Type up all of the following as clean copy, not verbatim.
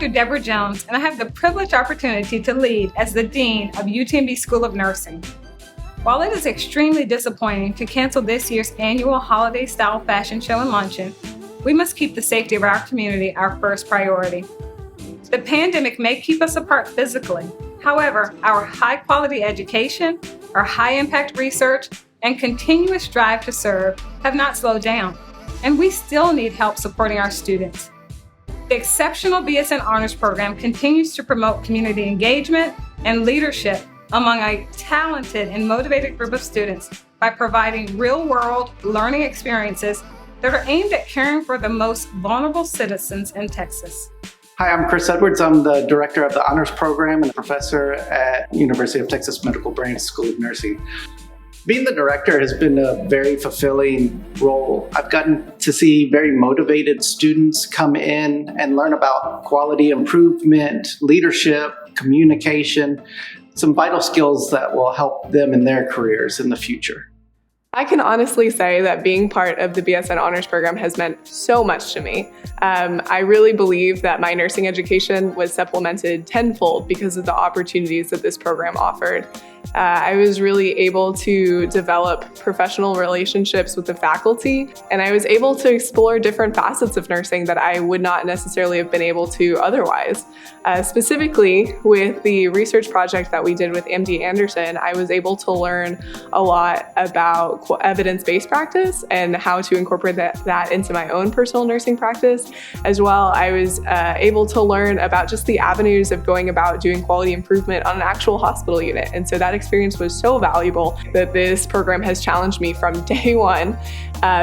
Dr. Deborah Jones, and I have the privileged opportunity to lead as the Dean of UTMB School of Nursing. While it is extremely disappointing to cancel this year's annual holiday-style fashion show and luncheon, we must keep the safety of our community our first priority. The pandemic may keep us apart physically. However, our high-quality education, our high-impact research, and continuous drive to serve have not slowed down, and we still need help supporting our students. The exceptional BSN Honors Program continues to promote community engagement and leadership among a talented and motivated group of students by providing real-world learning experiences that are aimed at caring for the most vulnerable citizens in Texas. Hi, I'm Chris Edwards. I'm the director of the Honors Program and a professor at University of Texas Medical Branch School of Nursing. Being the director has been a very fulfilling role. I've gotten to see very motivated students come in and learn about quality improvement, leadership, communication, some vital skills that will help them in their careers in the future. I can honestly say that being part of the BSN Honors Program has meant so much to me. I really believe that my nursing education was supplemented tenfold because of the opportunities that this program offered. I was really able to develop professional relationships with the faculty, and I was able to explore different facets of nursing that I would not necessarily have been able to otherwise. Specifically, with the research project that we did with MD Anderson, I was able to learn a lot about evidence-based practice and how to incorporate that into my own personal nursing practice. As well, I was able to learn about just the avenues of going about doing quality improvement on an actual hospital unit. And so that experience was so valuable that this program has challenged me from day one,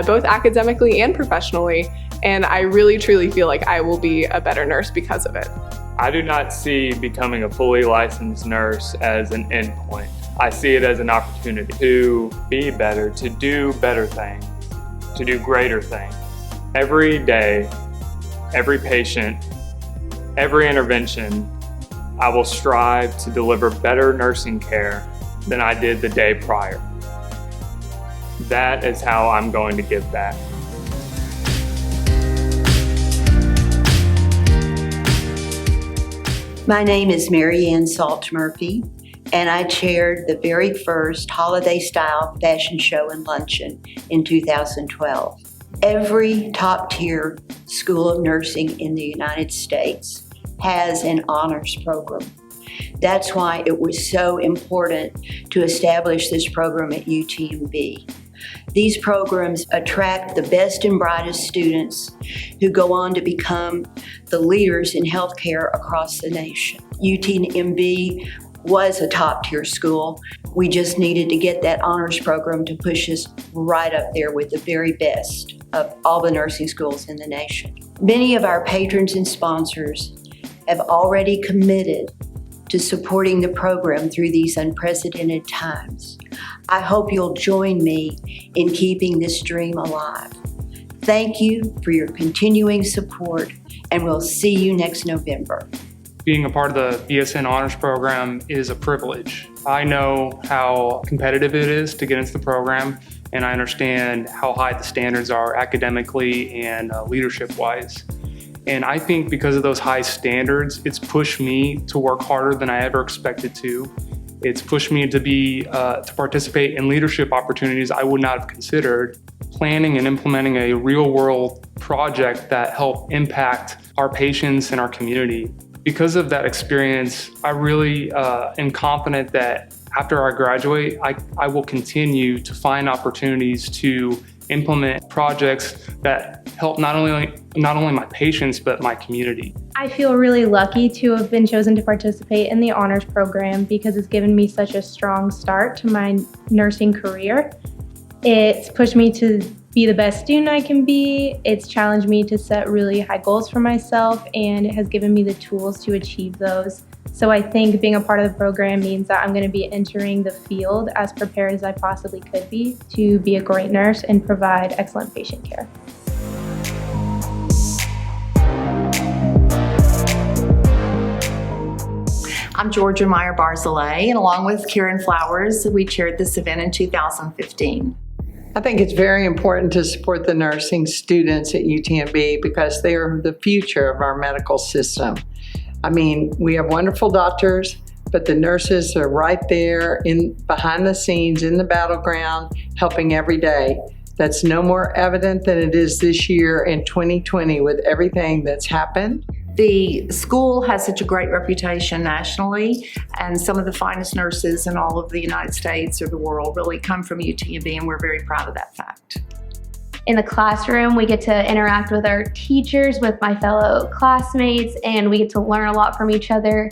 both academically and professionally. And I really, truly feel like I will be a better nurse because of it. I do not see becoming a fully licensed nurse as an endpoint. I see it as an opportunity to be better, to do better things, to do greater things. Every day, every patient, every intervention, I will strive to deliver better nursing care than I did the day prior. That is how I'm going to give back. My name is Mary Ann Salt Murphy, and I chaired the very first holiday-style fashion show and luncheon in 2012. Every top-tier school of nursing in the United States has an honors program. That's why it was so important to establish this program at UTMB. These programs attract the best and brightest students who go on to become the leaders in healthcare across the nation. UTMB was a top-tier school. We just needed to get that honors program to push us right up there with the very best of all the nursing schools in the nation. Many of our patrons and sponsors have already committed to supporting the program through these unprecedented times. I hope you'll join me in keeping this dream alive. Thank you for your continuing support, and we'll see you next November. Being a part of the BSN Honors Program is a privilege. I know how competitive it is to get into the program, and I understand how high the standards are academically and leadership-wise. And I think because of those high standards, it's pushed me to work harder than I ever expected to. It's pushed me to participate in leadership opportunities I would not have considered. Planning and implementing a real-world project that help impact our patients and our community. Because of that experience, I really am confident that after I graduate, I will continue to find opportunities to implement projects that help not only my patients, but my community. I feel really lucky to have been chosen to participate in the honors program because it's given me such a strong start to my nursing career. It's pushed me to be the best student I can be. It's challenged me to set really high goals for myself, and it has given me the tools to achieve those. So I think being a part of the program means that I'm going to be entering the field as prepared as I possibly could be to be a great nurse and provide excellent patient care. I'm Georgia Meyer Barzilay, and along with Karen Flowers, we chaired this event in 2015. I think it's very important to support the nursing students at UTMB because they are the future of our medical system. I mean, we have wonderful doctors, but the nurses are right there behind the scenes in the battleground, helping every day. That's no more evident than it is this year in 2020 with everything that's happened. The school has such a great reputation nationally, and some of the finest nurses in all of the United States or the world really come from UTMB, and we're very proud of that fact. In the classroom, we get to interact with our teachers, with my fellow classmates, and we get to learn a lot from each other.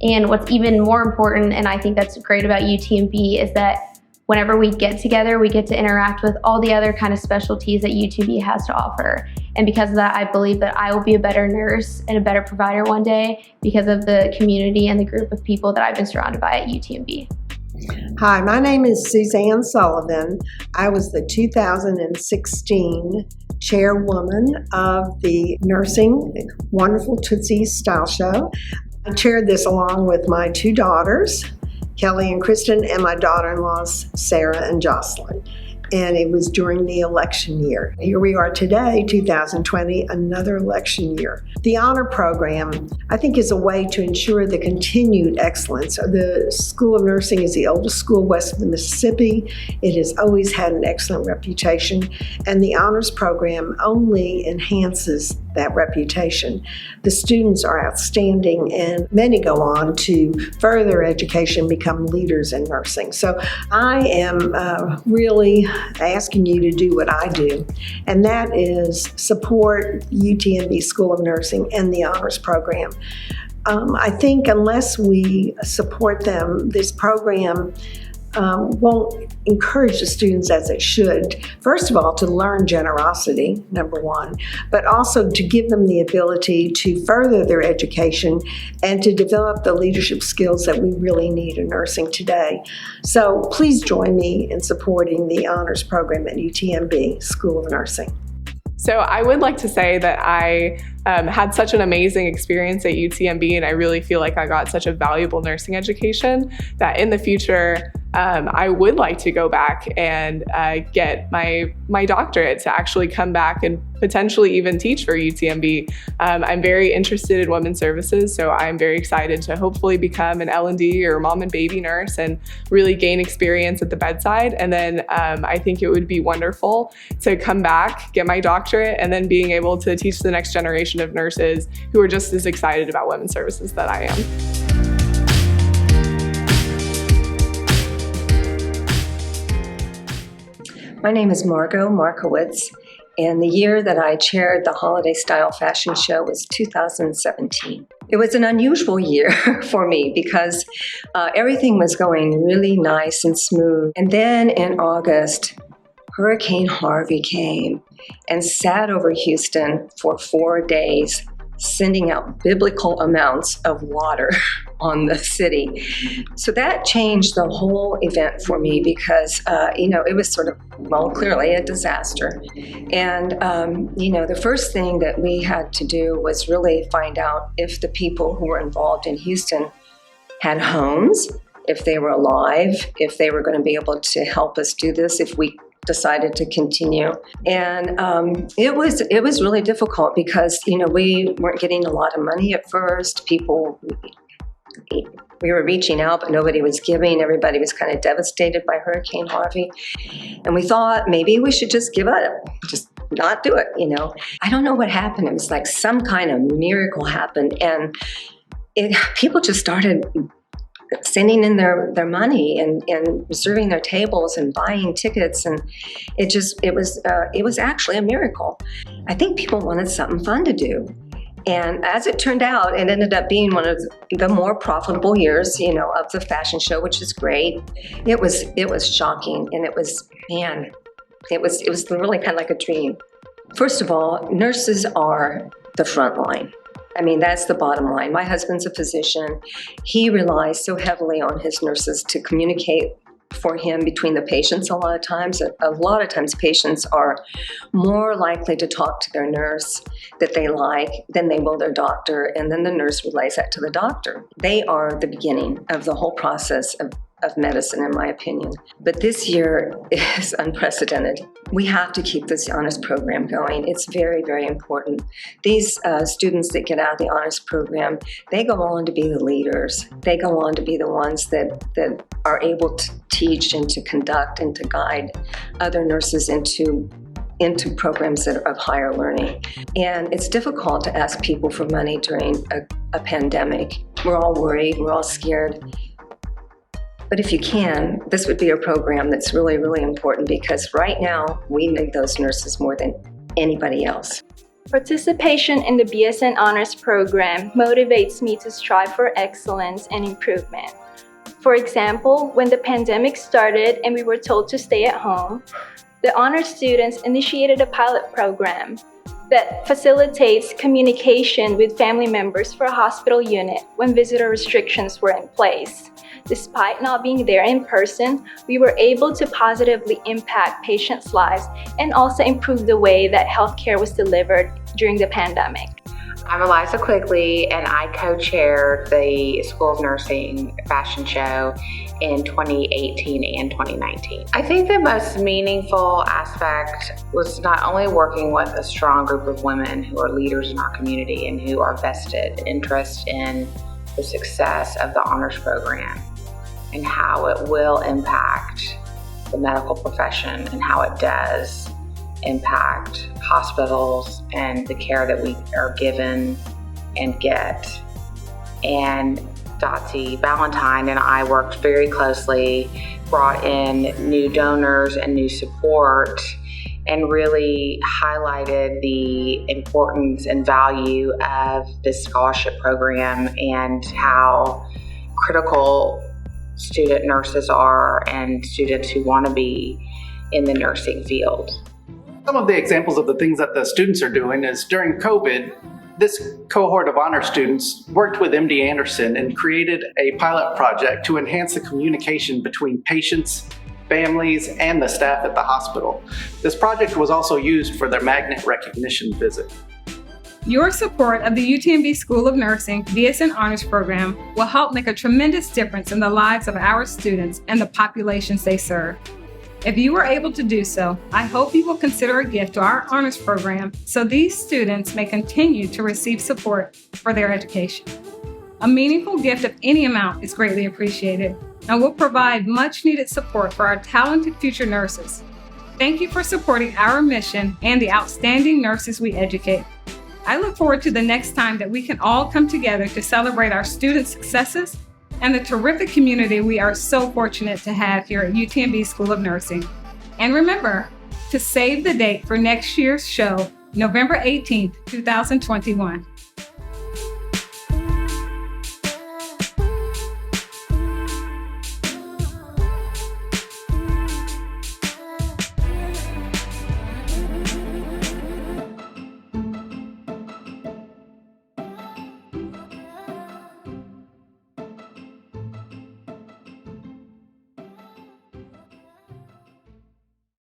And what's even more important, and I think that's great about UTMB, is that whenever we get together, we get to interact with all the other kind of specialties that UTMB has to offer. And because of that, I believe that I will be a better nurse and a better provider one day because of the community and the group of people that I've been surrounded by at UTMB. Hi, my name is Suzanne Sullivan. I was the 2016 chairwoman of the Nursing Wonderful Tootsies Style Show. I chaired this along with my two daughters, Kelly and Kristen, and my daughter-in-laws, Sarah and Jocelyn. And it was during the election year. Here we are today, 2020, another election year. The honor program, I think, is a way to ensure the continued excellence. The School of Nursing is the oldest school west of the Mississippi. It has always had an excellent reputation, and the honors program only enhances that reputation. The students are outstanding, and many go on to further education, become leaders in nursing. So I am really asking you to do what I do, and that is support UTMB School of Nursing and the honors program. I think unless we support them, this program won't encourage the students as it should. First of all, to learn generosity, number one, but also to give them the ability to further their education and to develop the leadership skills that we really need in nursing today. So please join me in supporting the honors program at UTMB School of Nursing. So I would like to say that I had such an amazing experience at UTMB, and I really feel like I got such a valuable nursing education that in the future, I would like to go back and get my doctorate to actually come back and potentially even teach for UTMB. I'm very interested in women's services, so I'm very excited to hopefully become an L&D or mom and baby nurse and really gain experience at the bedside. And then I think it would be wonderful to come back, get my doctorate, and then being able to teach the next generation of nurses who are just as excited about women's services that I am. My name is Margot Markowitz, and the year that I chaired the Holiday Style Fashion Show was 2017. It was an unusual year for me because everything was going really nice and smooth. And then in August, Hurricane Harvey came and sat over Houston for 4 days, sending out biblical amounts of water on the city. So that changed the whole event for me because, it was sort of, clearly a disaster. And, the first thing that we had to do was really find out if the people who were involved in Houston had homes, if they were alive, if they were going to be able to help us do this, if we decided to continue. And it was really difficult because, we weren't getting a lot of money at first. We were reaching out, but nobody was giving. Everybody was kind of devastated by Hurricane Harvey. And we thought maybe we should just give up, just not do it, I don't know what happened. It was like some kind of miracle happened. And people just started sending in their money and reserving their tables and buying tickets, and it was actually a miracle. I think people wanted something fun to do, and as it turned out, it ended up being one of the more profitable years, of the fashion show, which is great. It was shocking, and it was really kind of like a dream. First of all, nurses are the front line. That's the bottom line. My husband's a physician. He relies so heavily on his nurses to communicate for him between the patients a lot of times. A lot of times patients are more likely to talk to their nurse that they like than they will their doctor, and then the nurse relays that to the doctor. They are the beginning of the whole process of medicine, in my opinion. But this year is unprecedented. We have to keep this honors program going. It's very, very important. These students that get out of the honors program, they go on to be the leaders. They go on to be the ones that are able to teach and to conduct and to guide other nurses into programs that are of higher learning. And it's difficult to ask people for money during a pandemic. We're all worried, we're all scared. But if you can, this would be a program that's really, really important, because right now we need those nurses more than anybody else. Participation in the BSN Honors Program motivates me to strive for excellence and improvement. For example, when the pandemic started and we were told to stay at home, the honors students initiated a pilot program that facilitates communication with family members for a hospital unit when visitor restrictions were in place. Despite not being there in person, we were able to positively impact patients' lives and also improve the way that healthcare was delivered during the pandemic. I'm Eliza Quigley, and I co-chaired the School of Nursing fashion show in 2018 and 2019. I think the most meaningful aspect was not only working with a strong group of women who are leaders in our community and who are vested interest in the success of the honors program and how it will impact the medical profession and how it does impact hospitals and the care that we are given and get. And Dottie Valentine and I worked very closely, brought in new donors and new support, and really highlighted the importance and value of this scholarship program and how critical student nurses are and students who want to be in the nursing field. Some of the examples of the things that the students are doing is during COVID, this cohort of honor students worked with MD Anderson and created a pilot project to enhance the communication between patients, families, and the staff at the hospital. This project was also used for their magnet recognition visit. Your support of the UTMB School of Nursing BSN Honors Program will help make a tremendous difference in the lives of our students and the populations they serve. If you are able to do so, I hope you will consider a gift to our honors program so these students may continue to receive support for their education. A meaningful gift of any amount is greatly appreciated and will provide much needed support for our talented future nurses. Thank you for supporting our mission and the outstanding nurses we educate. I look forward to the next time that we can all come together to celebrate our students' successes and the terrific community we are so fortunate to have here at UTMB School of Nursing. And remember to save the date for next year's show, November 18th, 2021.